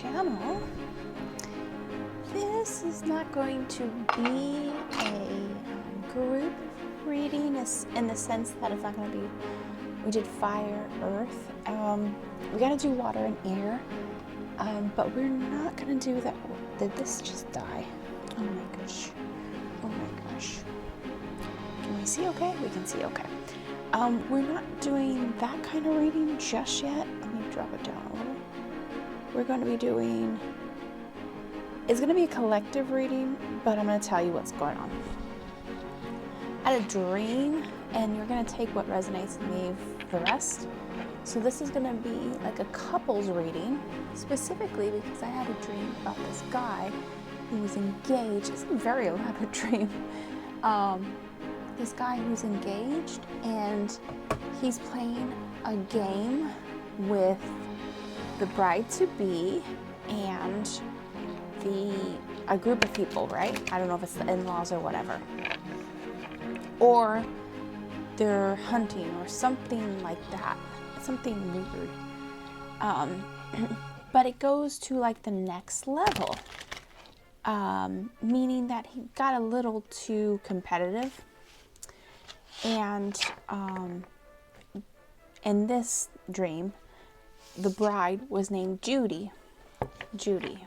channel. This is not going to be a group reading in the sense that it's not going to be, we did fire, earth. We got to do water and air, but we're not going to do that. Did this just die? Oh my gosh. Oh my gosh. Can we see okay? We can see okay. We're not doing that kind of reading just yet. Let me drop it down a little. We're going to be doing, it's going to be a collective reading, but I'm going to tell you what's going on. I had a dream, and you're going to take what resonates and leave the rest. So this is going to be like a couples reading, specifically because I had a dream about this guy who was engaged. It's a very elaborate dream. This guy who's engaged, and he's playing a game with the bride-to-be and a group of people, right? I don't know if it's the in-laws or whatever. Or they're hunting or something like that. Something weird. But it goes to like the next level. Meaning that he got a little too competitive. And in this dream, the bride was named Judy. Judy.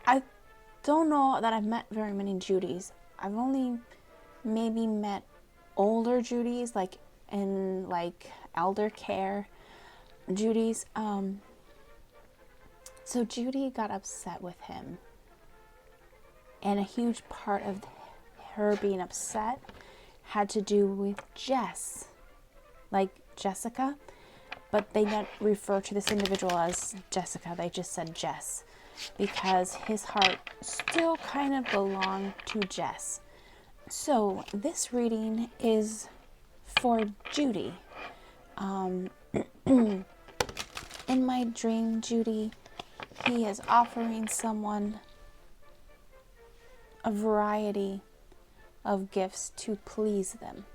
I don't know that I've met very many Judys. I've only maybe met older Judys, like in like elder care Judys. So Judy got upset with him. And a huge part of her being upset had to do with Jess, like Jessica, but they don't refer to this individual as Jessica. They just said Jess because his heart still kind of belonged to Jess. So this reading is for Judy. In my dream, Judy, he is offering someone a variety of gifts to please them.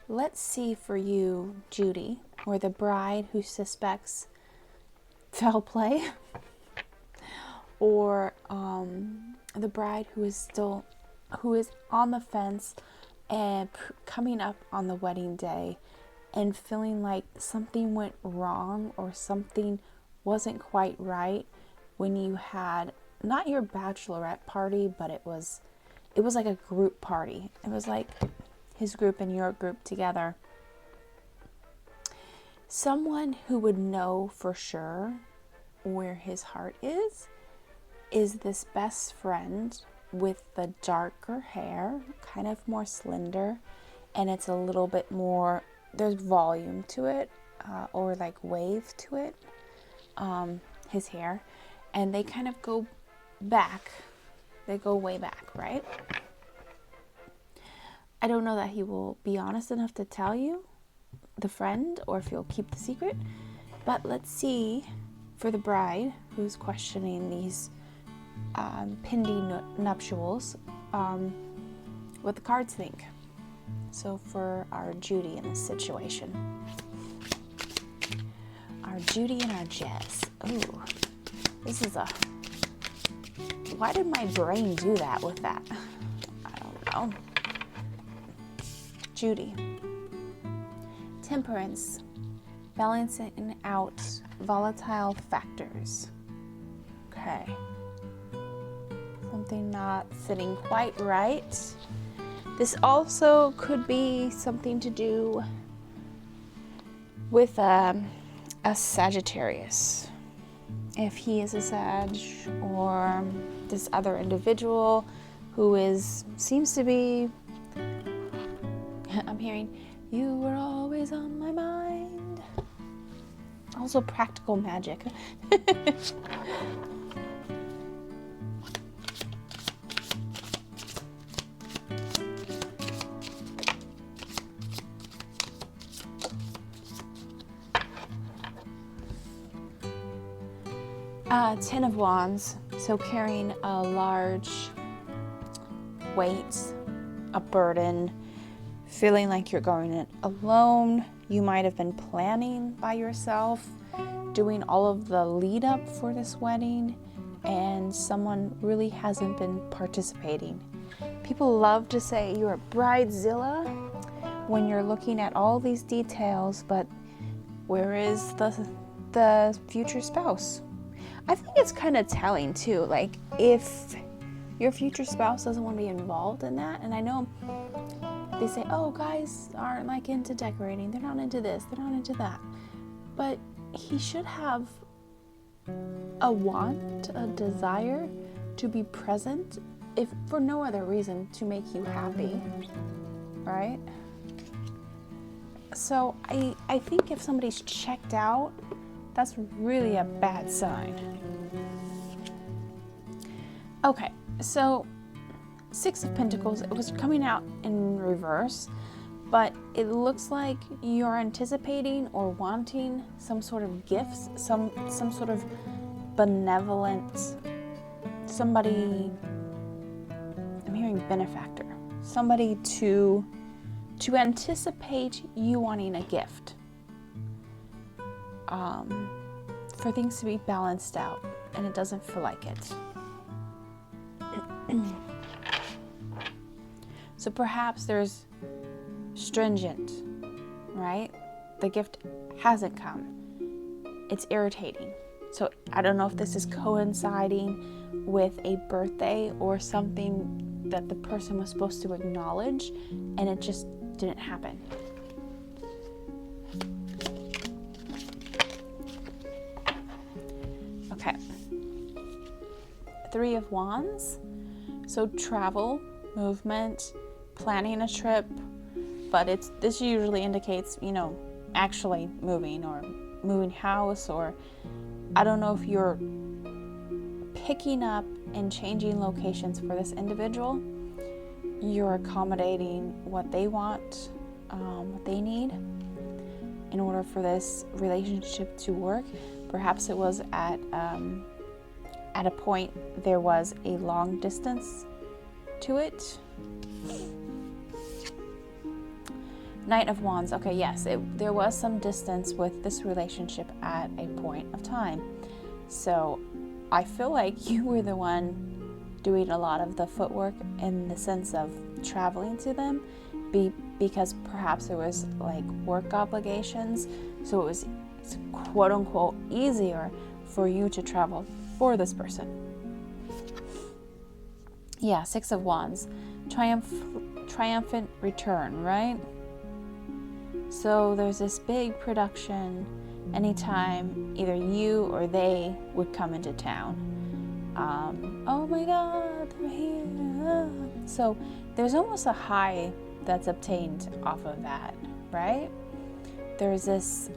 Let's see for you, Judy, or the bride who suspects foul play, or the bride who is on the fence and coming up on the wedding day and feeling like something went wrong or something wasn't quite right when you had not your bachelorette party, but it was like a group party. It was like his group and your group together. Someone who would know for sure where his heart is this best friend with the darker hair, kind of more slender, and it's a little bit more, there's volume to it, or like wave to it, his hair, and they kind of go back. They go way back, right? I don't know that he will be honest enough to tell you, the friend, or if he'll keep the secret. But let's see for the bride who's questioning these pending nuptials, what the cards think. So for our Judy in this situation. Our Judy and our Jess. Ooh, this is why did my brain do that with that? I don't know. Judy. Temperance. Balancing out volatile factors. Okay. Something not sitting quite right. This also could be something to do with a Sagittarius. If he is a Sag, or this other individual who seems to be, I'm hearing, you were always on my mind. Also practical magic. 10 of Wands, so carrying a large weight, a burden, feeling like you're going it alone. You might have been planning by yourself, doing all of the lead up for this wedding and someone really hasn't been participating. People love to say you're a bridezilla when you're looking at all these details, but where is the future spouse? I think it's kind of telling too, like if your future spouse doesn't want to be involved in that, and I know they say, oh, guys aren't like into decorating, they're not into this, they're not into that, but he should have a want, a desire to be present, if for no other reason, to make you happy, right? So I think if somebody's checked out, that's really a bad sign. Okay, so Six of Pentacles, it was coming out in reverse, but it looks like you're anticipating or wanting some sort of gifts, some sort of benevolent, somebody, I'm hearing benefactor, somebody to anticipate you wanting a gift, for things to be balanced out, and it doesn't feel like it. So perhaps there's stringent, right? The gift hasn't come. It's irritating. So I don't know if this is coinciding with a birthday or something that the person was supposed to acknowledge and it just didn't happen. Okay. Three of Wands. So travel, movement, planning a trip, but this usually indicates, actually moving or moving house, or I don't know if you're picking up and changing locations for this individual. You're accommodating what they want, what they need in order for this relationship to work. Perhaps it was at a point there was a long distance to it. Knight of Wands. Okay, yes, there was some distance with this relationship at a point of time. So I feel like you were the one doing a lot of the footwork in the sense of traveling to them, because perhaps there was like work obligations. So it was quote unquote easier for you to travel for this person. Yeah, Six of Wands. Triumphant return, right? So there's this big production anytime either you or they would come into town. Oh my God, they're here. So there's almost a high that's obtained off of that, right? There's this,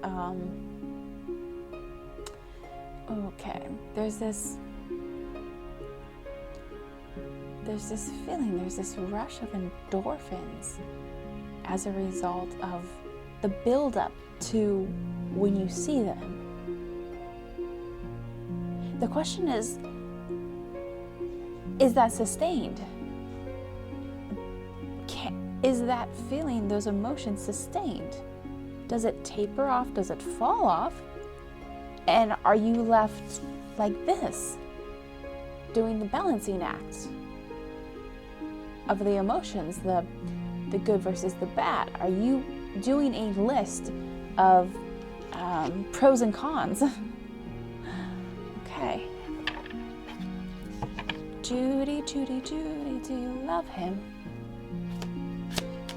there's this feeling, there's this rush of endorphins as a result of the build-up to when you see them. The question is that sustained? Is that feeling, those emotions sustained? Does it taper off? Does it fall off? And are you left like this, doing the balancing act of the emotions, the good versus the bad? Are you doing a list of pros and cons? Okay. Judy, Judy, Judy, do you love him?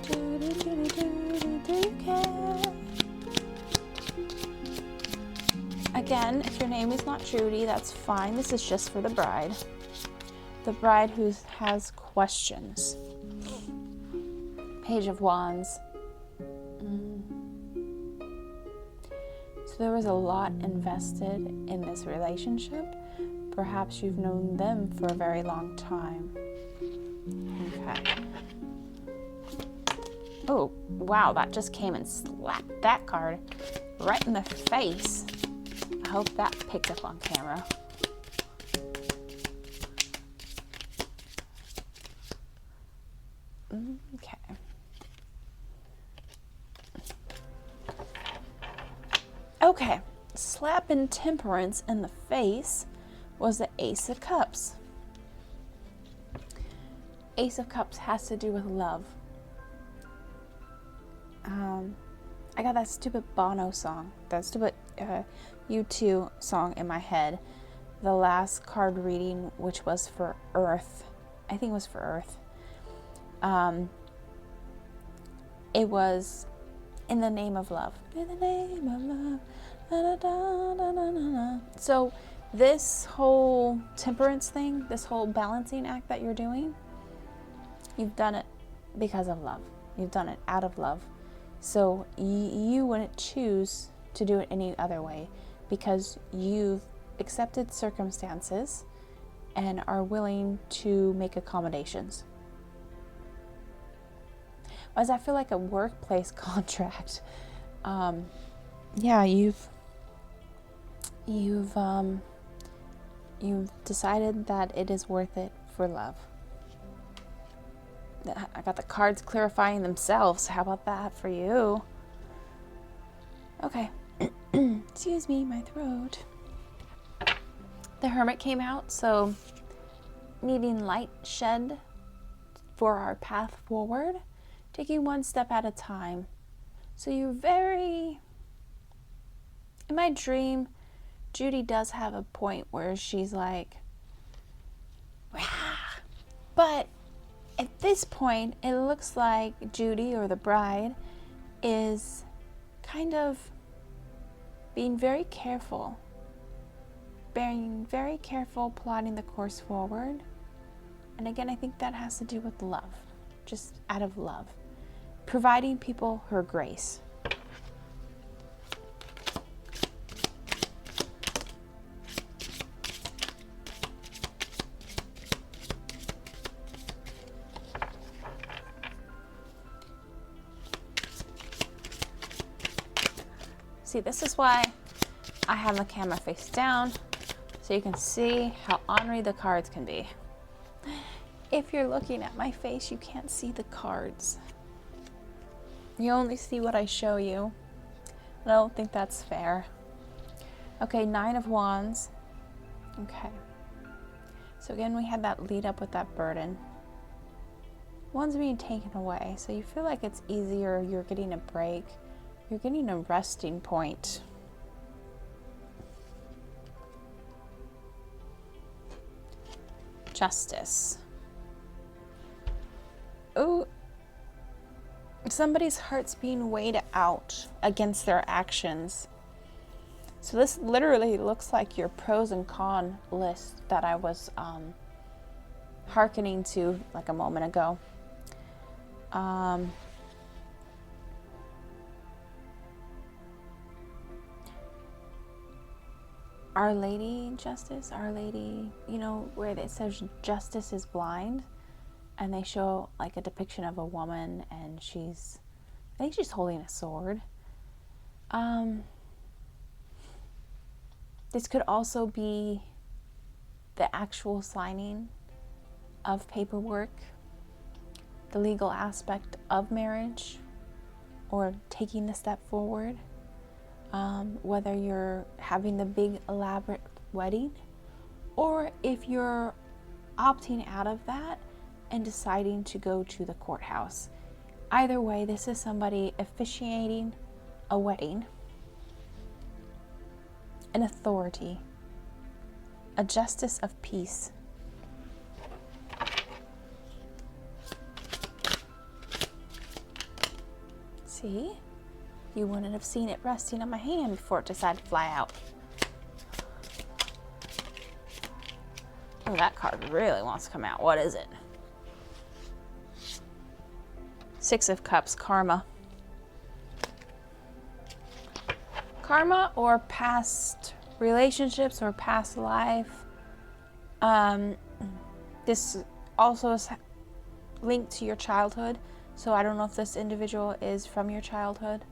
Judy, Judy, Judy, do you care? Again, if your name is not Judy, that's fine. This is just for the bride. The bride who has questions. Page of Wands. So there was a lot invested in this relationship. Perhaps you've known them for a very long time. Okay. Oh, wow, that just came and slapped that card right in the face. I hope that picked up on camera. Okay. Okay, slapping temperance in the face was the Ace of Cups. Ace of Cups has to do with love. I got that stupid Bono song, that stupid U2 song in my head. The last card reading, which was for Earth. I think it was for Earth. It was in the name of love. In the name of love. Da, da, da, da, da, da. So this whole temperance thing, this whole balancing act that you're doing, you've done it because of love. You've done it out of love. So you wouldn't choose to do it any other way because you've accepted circumstances and are willing to make accommodations. Why does that feel like a workplace contract? Yeah, you've decided that it is worth it for love. I got the cards clarifying themselves. How about that for you? Okay. Excuse me, my throat. The Hermit came out, so needing light shed for our path forward, taking one step at a time. So you're very... In my dream, Judy does have a point where she's like, "Rah!" But at this point, it looks like Judy, or the bride, is kind of being very careful, plotting the course forward. And again, I think that has to do with love, just out of love, providing people her grace. See, this is why I have the camera face down, so you can see how ornery the cards can be. If you're looking at my face, you can't see the cards. You only see what I show you. I don't think that's fair. Okay, 9 of Wands. Okay. So again, we had that lead up with that burden. One's being taken away, so you feel like it's easier, you're getting a break. You're getting a resting point. Justice. Oh, somebody's heart's being weighed out against their actions. So this literally looks like your pros and con list that I was hearkening to like a moment ago. Our Lady Justice, Our Lady, you know, where it says justice is blind, and they show like a depiction of a woman, and I think she's holding a sword. This could also be the actual signing of paperwork, the legal aspect of marriage, or taking the step forward. Whether you're having the big elaborate wedding, or if you're opting out of that and deciding to go to the courthouse. Either way, this is somebody officiating a wedding, an authority, a justice of peace. See? You wouldn't have seen it resting on my hand before it decided to fly out. Oh, that card really wants to come out. What is it? 6 of Cups, karma. Karma or past relationships or past life. This also is linked to your childhood. So I don't know if this individual is from your childhood,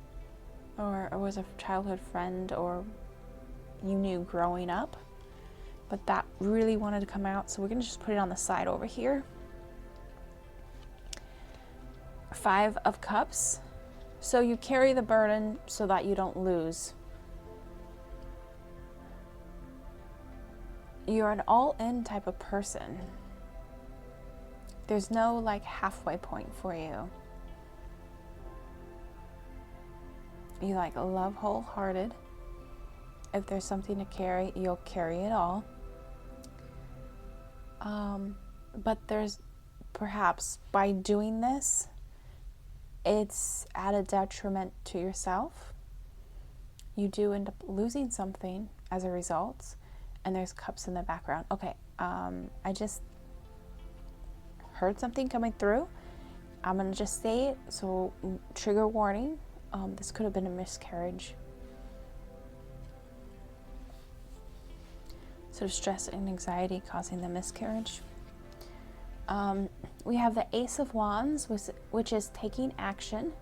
or was a childhood friend, or you knew growing up, but that really wanted to come out, so we're gonna just put it on the side over here. 5 of Cups. So you carry the burden so that you don't lose. you're an all-in type of person. There's no like halfway point for you. You like love wholehearted. If there's something to carry, you'll carry it all. But there's perhaps by doing this, it's at a detriment to yourself. You do end up losing something as a result, and there's cups in the background. Okay, I just heard something coming through. I'm gonna just say it, so trigger warning. This could have been a miscarriage. Sort of stress and anxiety causing the miscarriage. We have the Ace of Wands, which is taking action.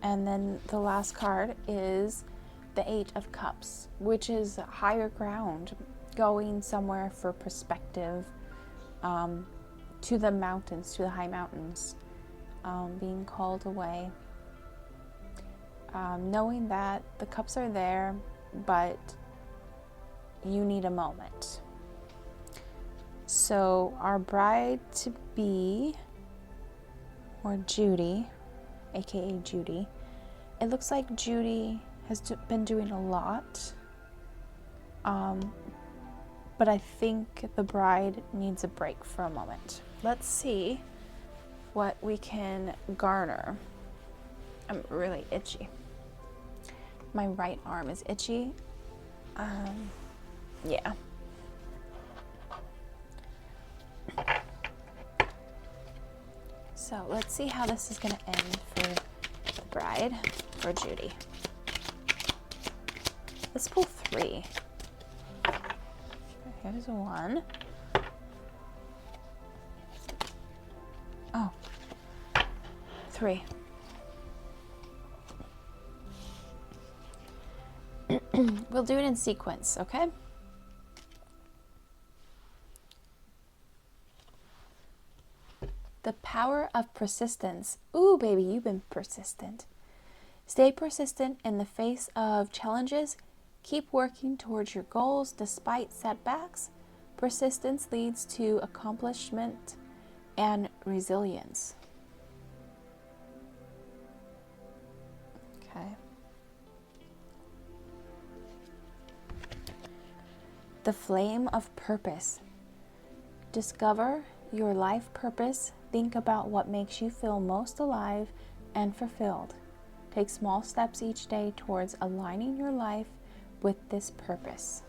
And then the last card is the Eight of Cups, which is higher ground, going somewhere for perspective, to the mountains, to the high mountains, being called away. Knowing that the cups are there, but you need a moment. So our bride-to-be, or Judy, aka Judy, it looks like Judy has been doing a lot, but I think the bride needs a break for a moment. Let's see what we can garner. I'm really itchy. My right arm is itchy. Yeah. So let's see how this is going to end for the bride, for Judy. Let's pull 3. Here's 1. Oh, 3. We'll do it in sequence, okay? The power of persistence. Ooh, baby, you've been persistent. Stay persistent in the face of challenges. Keep working towards your goals despite setbacks. Persistence leads to accomplishment and resilience. Okay. The flame of purpose. Discover your life purpose. Think about what makes you feel most alive and fulfilled. Take small steps each day towards aligning your life with this purpose.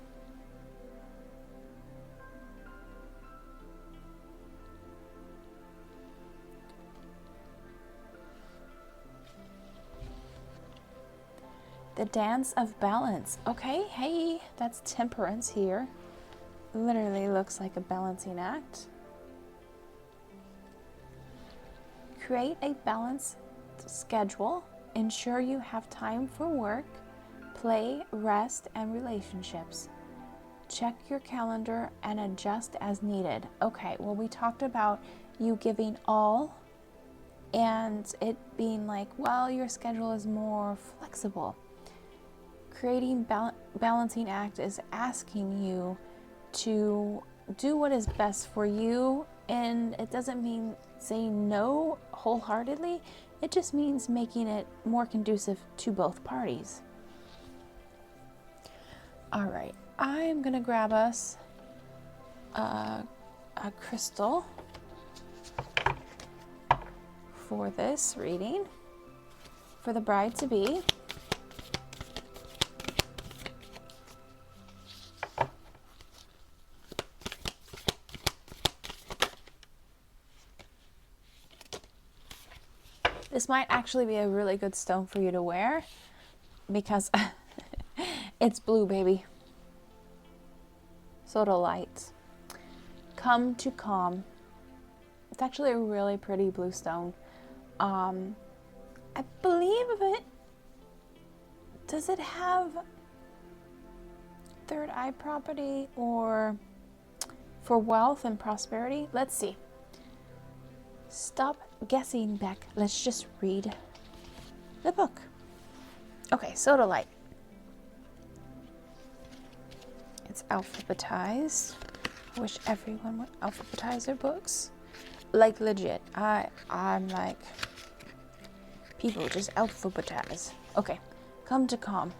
The dance of balance. Okay, hey, that's temperance here. Literally looks like a balancing act. Create a balanced schedule. Ensure you have time for work, play, rest, and relationships. Check your calendar and adjust as needed. Okay, well, we talked about you giving all and it being like, well, your schedule is more flexible. Creating balancing act is asking you to do what is best for you, and it doesn't mean saying no wholeheartedly. It just means making it more conducive to both parties. All right, I am gonna grab us a crystal for this reading for the bride-to-be. This might actually be a really good stone for you to wear because it's blue, baby. Sodalite. Come to calm. It's actually a really pretty blue stone. I believe it. Does it have third eye property or for wealth and prosperity? Let's see. Stop guessing, Beck. Let's just read the book. Okay, sodalite. It's alphabetized. I wish everyone would alphabetize their books. Like legit. I'm like, people just alphabetize. Okay, come to calm.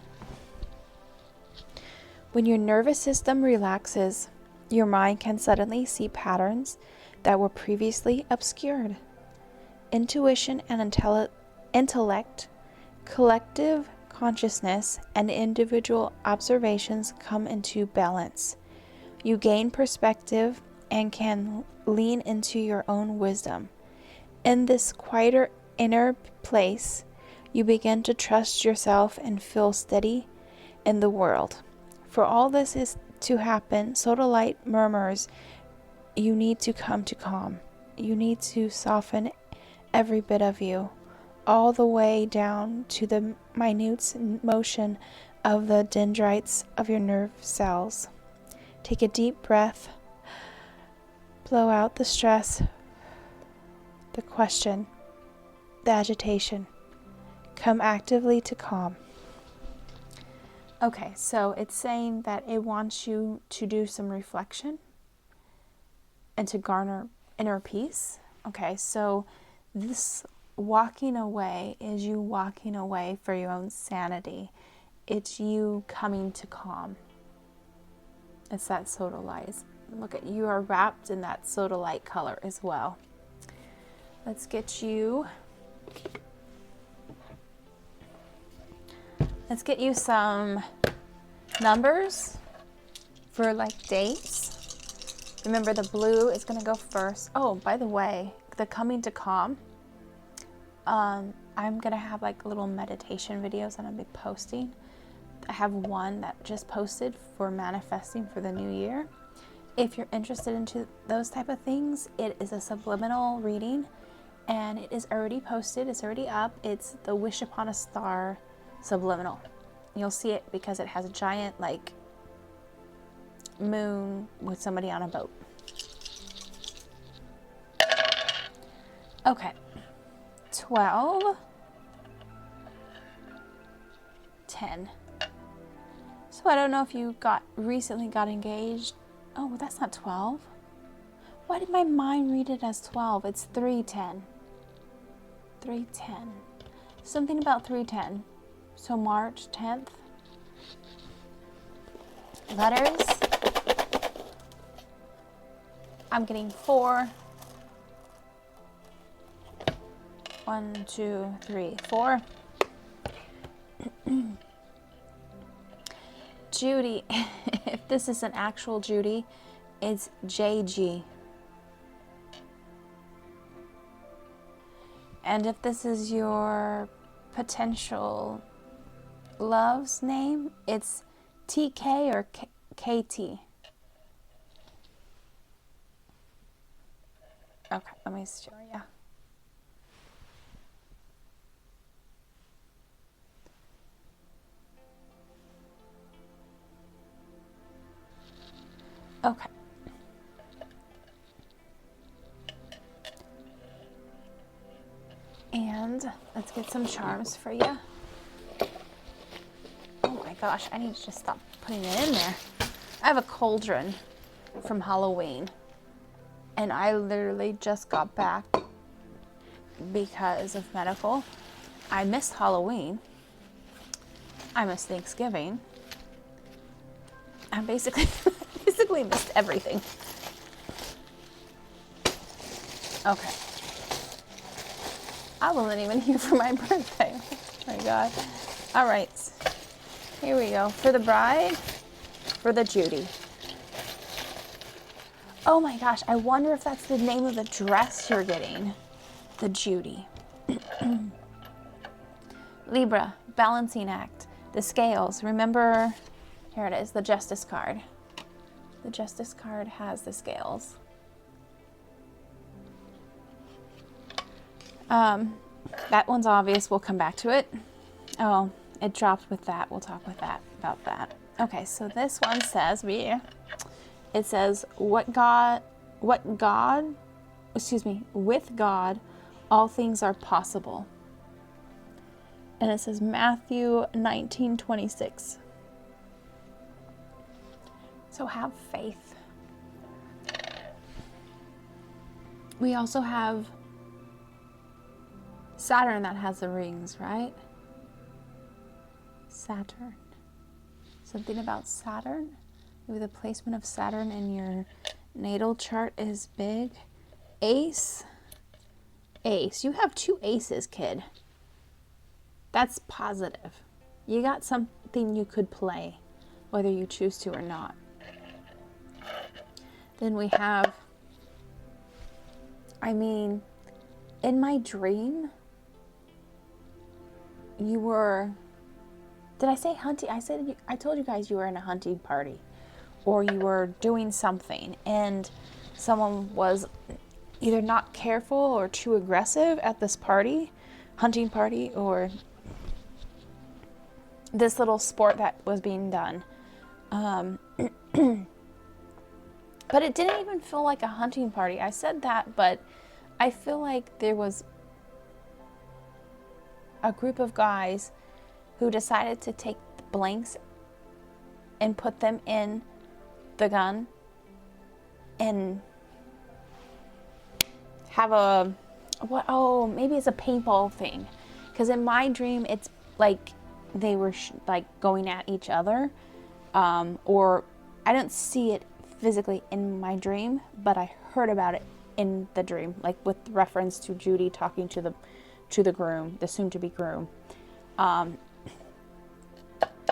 When your nervous system relaxes, your mind can suddenly see patterns that were previously obscured. Intuition and intellect, collective consciousness, and individual observations come into balance. You gain perspective and can lean into your own wisdom. In this quieter inner place, you begin to trust yourself and feel steady in the world. For all this is to happen, Sodalite murmurs, you need to come to calm. You need to soften every bit of you, all the way down to the minute motion of the dendrites of your nerve cells. Take a deep breath. Blow out the stress, the question, the agitation. Come actively to calm. Okay, so it's saying that it wants you to do some reflection and to garner inner peace. Okay, so this walking away is you walking away for your own sanity. It's you coming to calm. It's that sodalite. Look at you are wrapped in that sodalite color as well. Let's get you some numbers for like dates. Remember, the blue is going to go first. Oh, by the way, the coming to calm. I'm going to have like little meditation videos that I'm going to be posting. I have one that just posted for manifesting for the new year. If you're interested into those type of things, it is a subliminal reading and it is already posted. It's already up. It's the Wish Upon a Star subliminal. You'll see it because it has a giant like moon with somebody on a boat. Okay. 12, 10. So I don't know if you recently got engaged. Oh, that's not 12. Why did my mind read it as 12? It's 310. 310. Something about 310. So March 10th. Letters. I'm getting 4. 1, 2, 3, 4. Judy, if this is an actual Judy, it's JG. And if this is your potential love's name, it's TK or KT. Okay, let me show you. Okay. And let's get some charms for you. Oh my gosh, I need to just stop putting it in there. I have a cauldron from Halloween. And I literally just got back because of medical. I missed Halloween. I missed Thanksgiving. I basically missed everything. Okay. I wasn't even here for my birthday. Oh my God. All right. Here we go. For the bride, for the Judy. Oh my gosh. I wonder if that's the name of the dress you're getting. The Judy. Libra, balancing act. The scales. Remember, here it is, the Justice card. The Justice card has the scales. That one's obvious. We'll come back to it. Oh, it dropped with that. We'll talk with that about that. Okay, so this one says, it says, with God, all things are possible. And it says Matthew 19:26. So have faith. We also have Saturn that has the rings, right? Saturn. Something about Saturn? Maybe the placement of Saturn in your natal chart is big. Ace. Ace. You have 2 aces, kid. That's positive. You got something you could play, whether you choose to or not. Then we have, I mean, in my dream, you were, did I say hunting? I told you guys you were in a hunting party, or you were doing something, and someone was either not careful or too aggressive at this party, hunting party, or this little sport that was being done. But it didn't even feel like a hunting party. I said that, but I feel like there was a group of guys who decided to take the blanks and put them in the gun and have a, what, oh, maybe it's a paintball thing. Because in my dream, it's like they were like going at each other. Or I don't see it physically in my dream, but I heard about it in the dream, like with reference to Judy talking to the groom, the soon-to-be groom.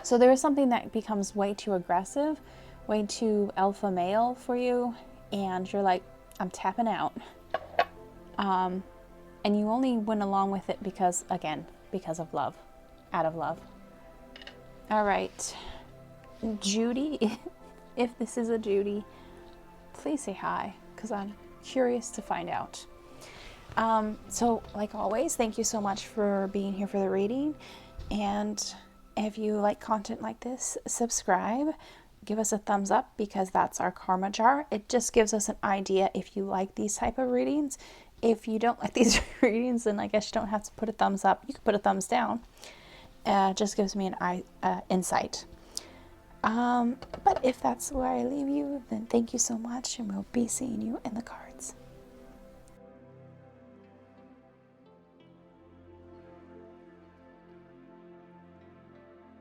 So there is something that becomes way too aggressive, way too alpha male for you, and you're like, I'm tapping out. And you only went along with it because, again, because of love, out of love. All right, Judy. If this is a Judy, please say hi, because I'm curious to find out. So, like always, thank you so much for being here for the reading. And if you like content like this, subscribe, give us a thumbs up, because that's our karma jar. It just gives us an idea if you like these type of readings. If you don't like these readings, then I guess you don't have to put a thumbs up. You can put a thumbs down. It just gives me an insight. But if that's where I leave you, then thank you so much, and we'll be seeing you in the cards.